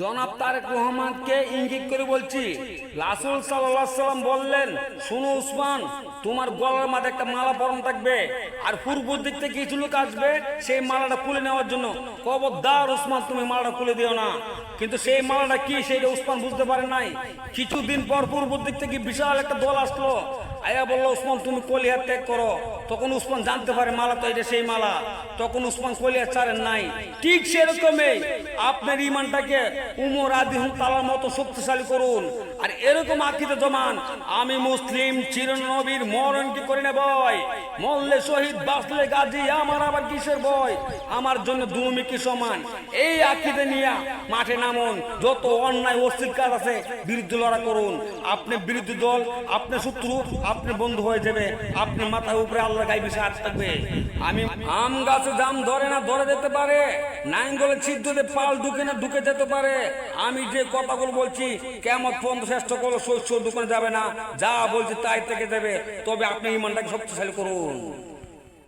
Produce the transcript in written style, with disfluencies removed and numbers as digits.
জনাব তারেক রহমানকে ইঙ্গিত করে বলছি, রাসূল সাল্লাল্লাহু আলাইহি সাল্লাম বললেন, শোনো উসমান, তোমার গলার মাঝে একটা মালা পরানো থাকবে, আর পূর্ব দিক থেকে কিছু লোক আসবে সেই মালাটা খুলে নেওয়ার জন্য। খবরদার উসমান, তুমি মালাটা খুলে দিও না। কিন্তু সেই মালাটা কি সেটা উসমান বুঝতে পারে নাই। কিছুদিন পর পূর্ব দিক থেকে বিশাল একটা দল আসলো, আয়া বললো, উসমান তুমি কলিয়া ত্যাগ করো। তখন উসমান জানতে পারে মালা তো এটা সেই মালা। তখন উসমান কলিয়া ছাড়েন নাই। ঠিক সেরকমই আপনার ইমানটাকে উমর রাদিয়াল্লাহু তাআলার মতো শক্তিশালী করুন, আর এরকম আকীদা জমান, আমি মুসলিম চিরনবীর মরণ কি করি না ভয়, মরলে শহীদ বাঁচলে গাজী, আমার আবার কিসের ভয়, আমার জন্য দুমি কি সমান। এই আকীদা নিয়ে মাঠে নামুন, যত অন্যায় অশ্লীল কাজ আছে বিরুদ্ধে লড়া করুন। আপনি বিরোধী দল, আপনি শত্রু, আপনি বন্ধু হয়ে যাবে, আপনার মাথার উপরে আল্লাহর গায়েবী হাত থাকবে। আমি আম গাছে জাম ধরে না ধরে যেতে পারে, নাঙ্গলের ছিদ্রতে পাল ঢুকে না ঢুকে যেতে পারে। আমি যে কথাগুলো বলছি কিয়ামত পর্যন্ত চেষ্টা করো শস্য দোকানে যাবে না, যা বলছি তাই থেকে যাবে। তবে আপনি ইমানটাকে শক্তিশালী করুন।